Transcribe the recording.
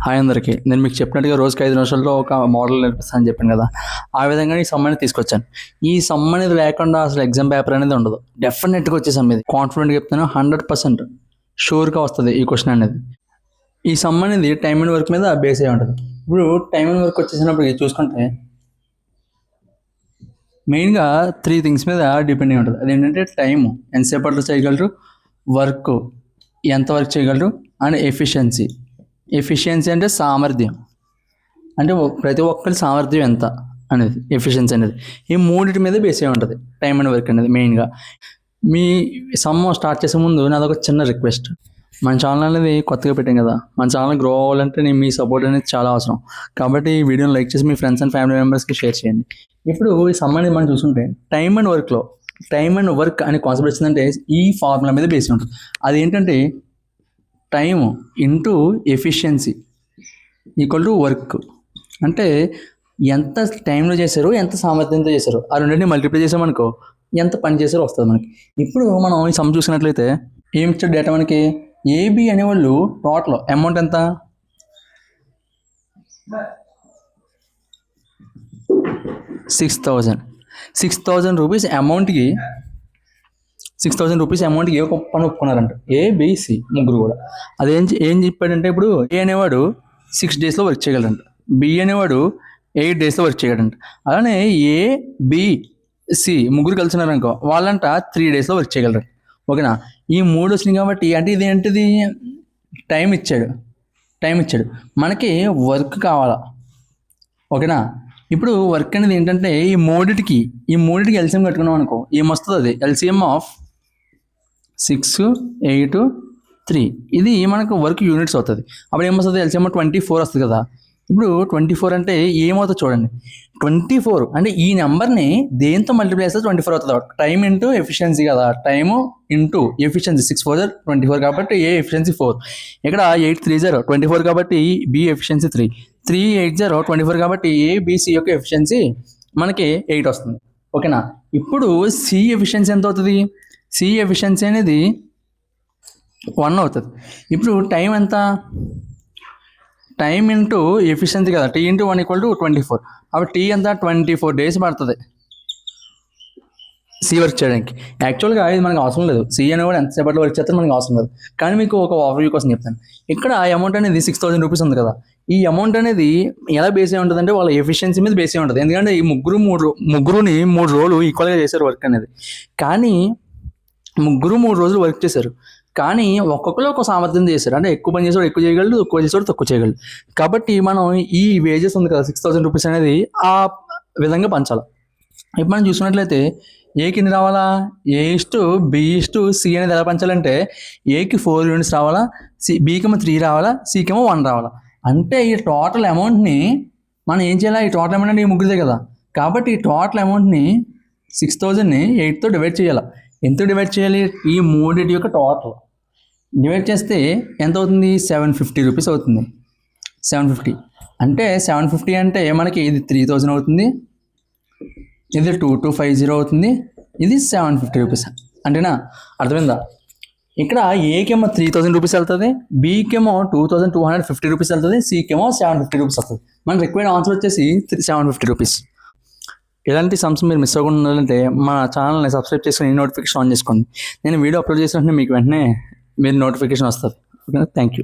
Hi అందరికీ. నేను మీకు చెప్పినట్టుగా రోజుకి 5 నిమిషాల్లో ఒక మోడల్ నేర్పిస్తానని చెప్పాను కదా! ఆ విధంగా ఈ సమ్ అనేది తీసుకొచ్చాను. ఈ సమ్ అనేది లేకుండా అసలు ఎగ్జామ్ పేపర్ అనేది ఉండదు. డెఫినెట్‌గా వచ్చే సమ్ ఇది. కాన్ఫిడెంట్‌గా చెప్తాను, 100% షూర్‌గా వస్తది ఈ క్వెషన్ అనేది. ఈ సమ్ అనేది టైమ్ అండ్ వర్క్ మీద బేస్ అయ్యి ఉంటది. ఇప్పుడు టైమ్ అండ్ వర్క్ వచ్చేసినప్పటికి చూసుకుంటే మెయిన్‌గా 3 థింగ్స్ మీద డిపెండ్ అయ్యి ఉంటది. అదేంటంటే టైము, ఎంతసేపట్లో చేయగలరు, వర్క్ ఎంత వర్క్ చేయగలరు అండ్ ఎఫిషియన్సీ. ఎఫిషియన్సీ అంటే సామర్థ్యం, అంటే ప్రతి ఒక్కరి సామర్థ్యం ఎంత అనేది ఎఫిషియన్సీ అనేది. ఈ మూడింటి మీద బేస్ అయి ఉంటుంది టైమ్ అండ్ వర్క్ అనేది మెయిన్గా. మీ సమ్ స్టార్ట్ చేసే ముందు నాదొక చిన్న రిక్వెస్ట్. మన ఛానల్ అనేది కొత్తగా పెట్టాం కదా, మన ఛానల్ గ్రో అవ్వాలంటే నేను మీ సపోర్ట్ అనేది చాలా అవసరం. కాబట్టి ఈ వీడియోని లైక్ చేసి మీ ఫ్రెండ్స్ అండ్ ఫ్యామిలీ మెంబర్స్కి షేర్ చేయండి. ఇప్పుడు ఈ సమ్ అనేది మనం చూసుకుంటే టైమ్ అండ్ వర్క్లో టైమ్ అండ్ వర్క్ అనే కాన్సెప్ట్ వచ్చిందంటే ఈ ఫార్ములా మీద బేస్ ఉంటుంది. అదేంటంటే time into efficiency equal to work. అంటే ఎంత టైంలో చేశారు, ఎంత సామర్థ్యంతో చేశారు, ఆ రెండింటిని మల్టిప్లై చేసామనుకో ఎంత పని చేశారో వస్తుంది మనకి. ఇప్పుడు మనం ఈ సమ్ చూసినట్లయితే ఏమి ఇచ్చాడు డేటా మనకి, ఏబి అనేవాళ్ళు టోటల్ అమౌంట్ ఎంత, 6,000 రూపీస్ అమౌంట్కి 6,000 రూపీస్ అమౌంట్కి ఏ పని ఒప్పుకున్నారంట, ఏబిసి ముగ్గురు కూడా. ఏం చెప్పాడంటే ఇప్పుడు ఏ అనేవాడు 6 డేస్లో వర్క్ చేయగలరంట, బి అనేవాడు 8 డేస్లో వర్క్ చేయగలరంట. అలానే ఏబిసి ముగ్గురు కలిసినారనుకో వాళ్ళంట 3 డేస్లో వర్క్ చేయగలరు. ఓకేనా, ఈ మూడు వచ్చినాయి కాబట్టి అంటే ఇది ఏంటిది, టైం ఇచ్చాడు మనకి వర్క్ కావాలా. ఓకేనా, ఇప్పుడు వర్క్ అనేది ఏంటంటే ఈ మూడిటికి ఎల్సిఎం కట్టుకున్నాం అనుకో ఏమొస్తుంది, అది ఎల్సిఎం ఆఫ్ 6, 8, 3. ఇది మనకు వర్క్ యూనిట్స్ అవుతుంది. అప్పుడు ఏమొస్తుంది, ఎల్సిఎం 24 వస్తుంది కదా. ఇప్పుడు 24 అంటే ఏమవుతుంది చూడండి, 24 అంటే ఈ నెంబర్ని దేంతో మల్టిప్లై చేస్తే 24 అవుతుంది. టైం ఇంటూ ఎఫిషియన్సీ కదా, టైము ఇంటూ ఎఫిషియన్సీ 6 4 24 కాబట్టి ఏ ఎఫిషియన్సీ 4. ఇక్కడ 8 3 0 24 కాబట్టి బి ఎఫిషియన్సీ 3 3 8 0 24 కాబట్టి ఏబిసి యొక్క ఎఫిషియన్సీ మనకి 8 వస్తుంది. ఓకేనా, ఇప్పుడు సి ఎఫిషియన్సీ ఎంత అవుతుంది, సి ఎఫిషియన్సీ అనేది 1 అవుతుంది. ఇప్పుడు టైం ఎంత, టైం ఇంటూ ఎఫిషియన్సీ కదా, టీ ఇంటూ 1 ఈక్వల్ టు 24. అప్పుడు టీ ఎంత 24 డేస్ పడుతుంది సి వర్క్ చేయడానికి. యాక్చువల్గా ఇది మనకు అవసరం లేదు, సి అని కూడా ఎంతసేపట్లో వర్క్ చేస్తే మనకు అవసరం లేదు. కానీ మీకు ఒక ఓవర్వ్యూ కోసం చెప్తాను. ఇక్కడ అమౌంట్ అనేది 6,000 రూపీస్ ఉంది కదా, ఈ అమౌంట్ అనేది ఎలా బేస్ అయి ఉంటుంది అంటే వాళ్ళ ఎఫిషియన్సీ మీద బేస్ అయి ఉంటుంది. ఎందుకంటే ఈ ముగ్గురుని 3 రోజులు ఈక్వల్గా చేశారు వర్క్ అనేది. కానీ ముగ్గురు 3 రోజులు వర్క్ చేశారు, కానీ ఒక్కొక్కరు ఒక సామర్థ్యం చేశారు. అంటే ఎక్కువ పని చేసేవాడు ఎక్కువ చేయగలడు, తక్కువ చేసేవాడు తక్కువ చేయగలడు. కాబట్టి మనం ఈ వేజెస్ ఉంది కదా 6,000 రూపీస్ అనేది ఆ విధంగా పంచాలి. ఇప్పుడు మనం చూసినట్లయితే ఏకి ఎన్ని రావాలా, A:B:C అనేది ఎలా పంచాలంటే ఏకి 4 యూనిట్స్ రావాలా, బికేమో 3 రావాలా, సికేమో 1 రావాలా. అంటే ఈ టోటల్ అమౌంట్ని మనం ఏం చేయాలి, ఈ టోటల్ అమౌంట్ అంటే ఈ ముగ్గురిదే కదా. కాబట్టి ఈ టోటల్ అమౌంట్ని 6,000ని 8తో డివైడ్ చేయాలి. ఎంత డివైడ్ చేయాలి, ఈ మూడింటి యొక్క టోటల్ డివైడ్ చేస్తే ఎంత అవుతుంది, 750 రూపీస్ అవుతుంది. 750 అంటే 750 అంటే మనకి ఇది 3,000 అవుతుంది, ఇది 2250 అవుతుంది, ఇది 750 రూపీస్. అంటేనా, అర్థమైందా. ఇక్కడ ఏకేమో 3,000 రూపీస్ వెళ్తుంది, బీకేమో 2,250 రూపీస్ వెళ్తుంది, సికేమో 750 రూపీస్ వస్తుంది. మన రిక్వైర్డ్ ఆన్సర్ వచ్చేసి 750 రూపీస్. ఇలాంటి సమ్స్ మీరు మిస్ అవ్వకుండా ఉండాలంటే మన ఛానల్ని సబ్స్క్రైబ్ చేసుకుని నోటిఫికేషన్ ఆన్ చేసుకోండి. నేను వీడియో అప్లోడ్ చేసినట్టు మీకు వెంటనే మీరు నోటిఫికేషన్ వస్తుంది. Okay, thank you.